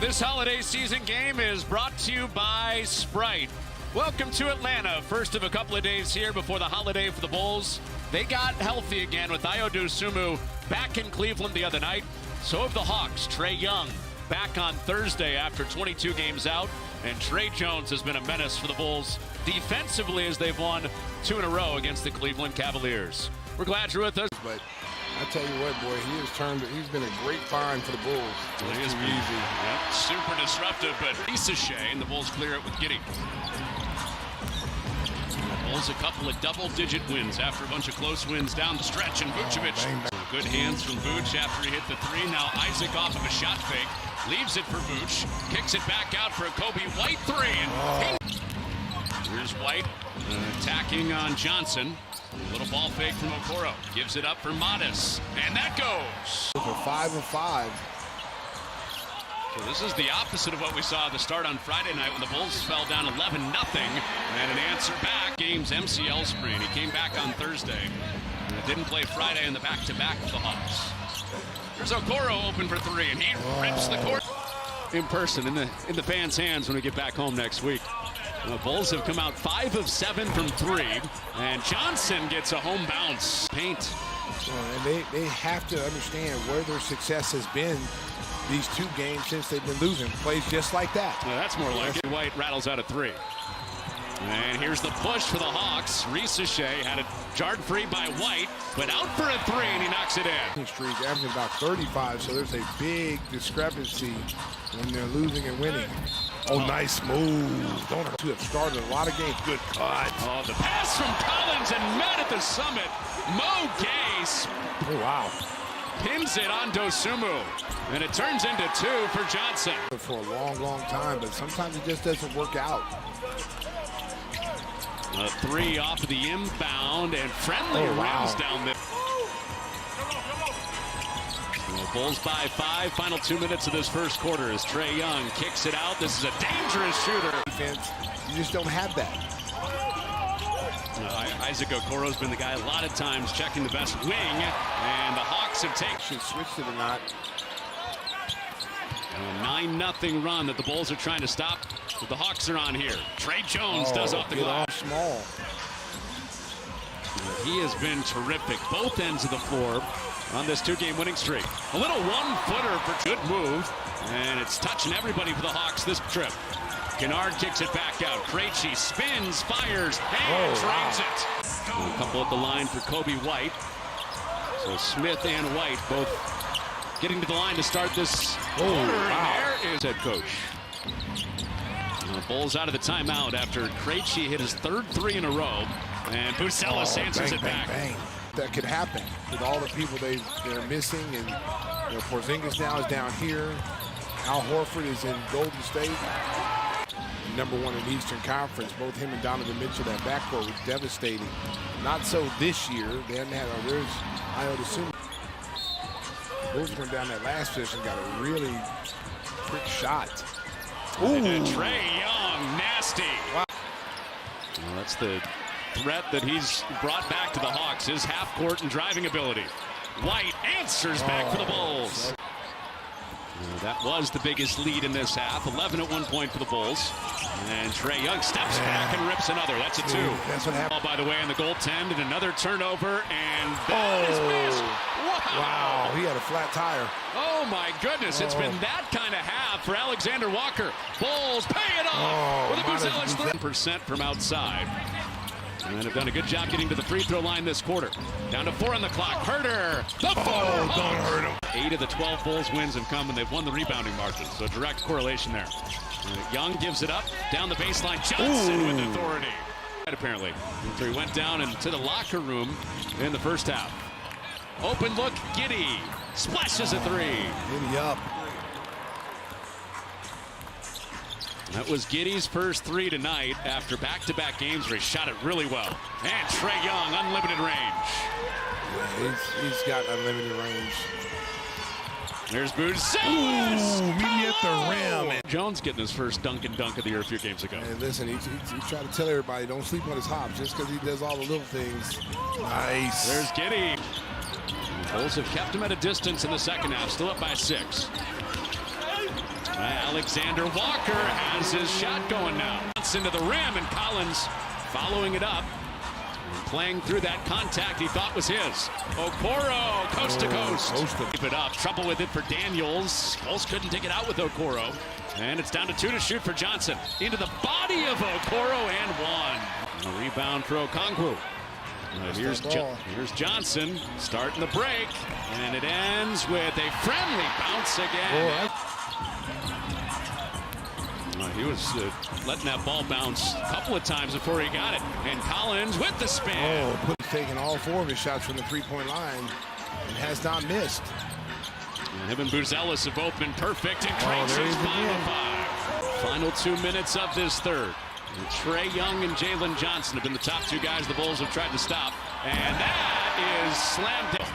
This holiday season game is brought to you by Sprite. Welcome to Atlanta. First of a couple of days here before the holiday for the Bulls. They got healthy again with Ayo Dosunmu back in Cleveland the other night. So have the Hawks. Trae Young back on Thursday after 22 games out. And Tre Jones has been a menace for the Bulls defensively as they've won 2 in a row against the Cleveland Cavaliers. We're glad you're with us. But I tell you what, boy, he's been a great find for the Bulls. Well, he is easy. Yep. Super disruptive, but Sachet, and the Bulls clear it with Giddey. The Bulls a couple of double-digit wins after a bunch of close wins down the stretch, and Vucevic. Good hands from Vooch after he hit the three. Now Isaac off of a shot fake. Leaves it for Vooch. Kicks it back out for a Kobe White three. And here's White attacking on Johnson. A little ball fake from Okoro. Gives it up for Modest. And that goes. For 5 of 5. So this is the opposite of what we saw at the start on Friday night when the Bulls fell down 11-0. And an answer back. Game's MCL sprain. He came back on Thursday. And didn't play Friday in the back-to-back with the Hawks. There's Okoro open for three, and he rips the court in person in the fans' hands when we get back home next week. The Bulls have come out 5 of 7 from 3, and Johnson gets a home bounce. Paint. And they have to understand where their success has been these 2 games since they've been losing. Plays just like that. Well, that's more like it. White rattles out a 3. And here's the push for the Hawks. Sachet had it jarred free by White, but out for a 3, and he knocks it in. Streak averaging about 35, so there's a big discrepancy when they're losing and winning. Oh, nice move. Don't have started a lot of games. Good cut. Oh, the pass from Collins and met at the summit. Mo Gay. Oh, wow. Pins it on Dosunmu, and it turns into 2 for Johnson. For a long, long time, but sometimes it just doesn't work out. A 3 off of the inbound, and Friendly rims down there. The Bulls by 5. Final 2 minutes of this first quarter as Trae Young kicks it out. This is a dangerous shooter. Defense, you just don't have that. Isaac Okoro's been the guy a lot of times checking the best wing, and the Hawks have taken. Should switch to the knot. A 9-0 run that the Bulls are trying to stop. But the Hawks are on here. Tre Jones does off the glass. Small. He has been terrific. Both ends of the floor on this 2-game winning streak. A little one-footer for good move. And it's touching everybody for the Hawks this trip. Kennard kicks it back out. Krejci spins, fires, and drains it. A couple at the line for Kobe White. So Smith and White both getting to the line to start this quarter. And there is head coach. The Bulls out of the timeout after Krejci hit his 3rd 3 in a row. And Bucelis answers it back. Bang. That could happen with all the people they're missing. And Porzingis now is down here. Al Horford is in Golden State. Number 1 in the Eastern Conference. Both him and Donovan Mitchell, that backcourt was devastating. Not so this year. They hadn't had there's Ayo Dosunmu. Bulls went down that last position, got a really quick shot. Ooh. Trae Young, nasty. Wow. Well, that's the threat that he's brought back to the Hawks, his half-court and driving ability. White answers back for the Bulls. That was the biggest lead in this half, 11 at one point for the Bulls. And Trae Young steps back and rips another. That's a 2. That's what happened. By the way, in the goaltend, and another turnover, and that is missed. Wow, he had a flat tire. Oh my goodness, it's been that kind of half for Alexander Walker. Bulls pay it off with a Bucelis 3% from outside. And have done a good job getting to the free throw line this quarter. Down to 4 on the clock. Herter. The don't hurt him. 8 of the 12 Bulls wins have come, and they've won the rebounding margin. So direct correlation there. Young gives it up down the baseline. Johnson with authority. Apparently, so he went down into the locker room in the first half. Open look, Giddey splashes a 3. Giddey up. That was Giddey's first 3 tonight after back-to-back games where he shot it really well. And Trae Young, unlimited range. Yeah, he's got unlimited range. There's Bucelis. Meet at the rim. Jones getting his first dunk of the year a few games ago. And listen, he tried to tell everybody, don't sleep on his hops just because he does all the little things. Nice. There's Giddey. The Bulls have kept him at a distance in the second half, still up by 6. Alexander Walker has his shot going now. It's into the rim, and Collins following it up. And playing through that contact he thought was his. Okoro, coast to coast. Keep it up. Trouble with it for Daniels. Bulls couldn't take it out with Okoro. And it's down to 2 to shoot for Johnson. Into the body of Okoro and one. A rebound for Okongwu. Here's Johnson starting the break, and it ends with a friendly bounce again. He was letting that ball bounce a couple of times before he got it. And Collins with the spin. He's taken all 4 of his shots from the three-point line and has not missed. And him and Buzelis have both been perfect. And Craig's 5-5. Final 2 minutes of this third. And Trae Young and Jalen Johnson have been the top 2 guys the Bulls have tried to stop. And that is slammed down.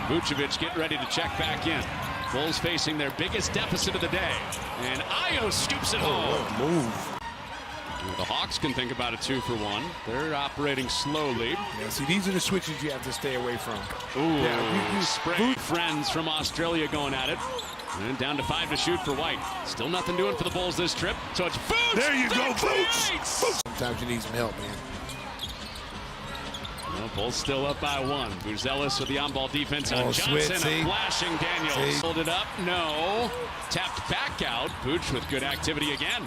Vucevic getting ready to check back in. Bulls facing their biggest deficit of the day. And Ayo scoops it home. What a move. The Hawks can think about a 2-for-1. They're operating slowly. Yeah, see, these are the switches you have to stay away from. Ooh, yeah, spray. Friends from Australia going at it. And down to 5 to shoot for White. Still nothing doing for the Bulls this trip. So it's Vooch. There you go, Vooch. Sometimes you need some help, man. Well, Bulls still up by 1. Buzelis with the on-ball defense on Johnson. Switch, flashing Daniels. Hold it up. No. Tapped back out. Vooch with good activity again.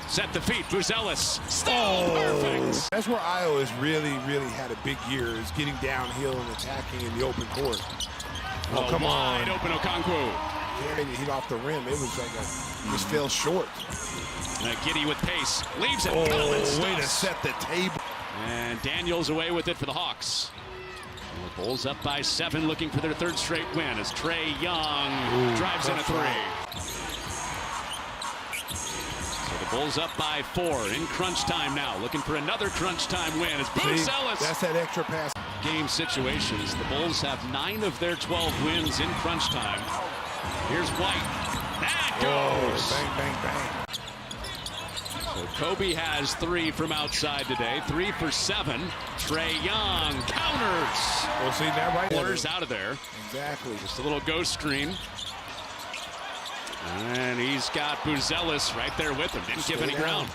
Set the feet. Buzelis. Perfect. That's where Ayo has really had a big year, is getting downhill and attacking in the open court. Oh, come on. Wide open Okongwu. Carrying it off the rim. It was like just fell short. Giddy with pace. Leaves it. Way to set the table. And Daniels away with it for the Hawks. The Bulls up by 7, looking for their 3rd straight win as Trae Young drives in a 3. So the Bulls up by 4 in crunch time now, looking for another crunch time win as Buzelis. That's that extra pass. Game situations. The Bulls have 9 of their 12 wins in crunch time. Here's White. That goes. Bang, bang, bang. So Kobe has 3 from outside today. 3 for 7. Trae Young counters. We'll see that right Corners out of there. Exactly. Just a little ghost screen. And he's got Buzelis right there with him. Didn't give any ground.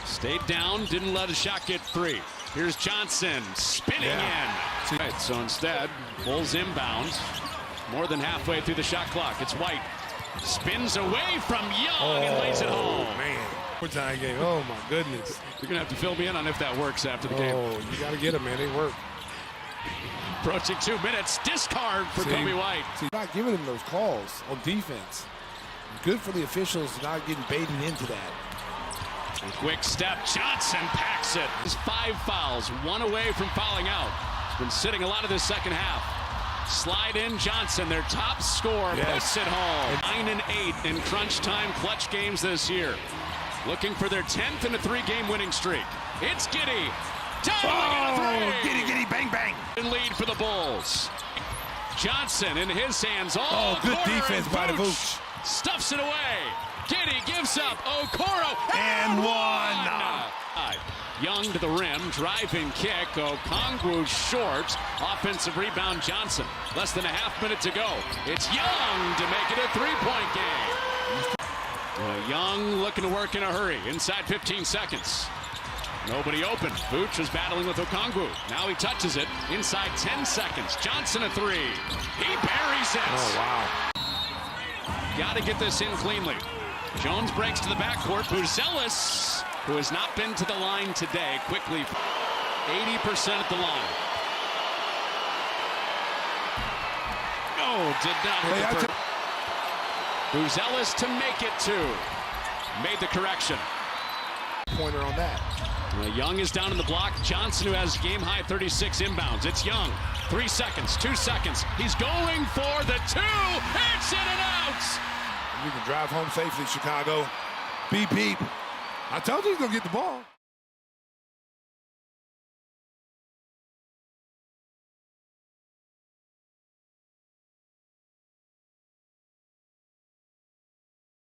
Stayed down. Didn't let a shot get free. Here's Johnson spinning in. Right, so instead, Bulls inbound. More than halfway through the shot clock. It's White. Spins away from Young and lays it home. Man. Time game. Oh my goodness. You're gonna have to fill me in on if that works after the game. Oh, you gotta get them, man. They work. Approaching 2 minutes. Discard for Kobe White. See, not giving him those calls on defense. Good for the officials not getting baited into that. A quick step. Johnson packs it. There's 5 fouls. 1 away from fouling out. He's been sitting a lot of this second half. Slide in Johnson, their top scorer, puts it home. 9 and 8 in crunch time clutch games this year. Looking for their 10th in a 3-game winning streak. It's Giddy. Dialing in a 3. Giddy, bang, bang. In lead for the Bulls. Johnson in his hands. Good defense by the Vooch. Stuffs it away. Giddy gives up. Okoro. And one. Young to the rim. Driving kick. Okongwu short. Offensive rebound Johnson. Less than a half minute to go. It's Young to make it a 3-point game. Young looking to work in a hurry. Inside 15 seconds. Nobody open. Vooch was battling with Okongwu. Now he touches it. Inside 10 seconds. Johnson a 3. He buries it. Oh, wow. Got to get this in cleanly. Jones breaks to the backcourt. Buzelis, who has not been to the line today, quickly 80% at the line. No, did not hit the first. Buzelis to make it 2. Made the correction. Pointer on that. Young is down in the block. Johnson, who has game-high 36 inbounds. It's Young. 3 seconds, 2 seconds. He's going for the 2. It's in and out. You can drive home safely, Chicago. Beep, beep. I told you he's going to get the ball.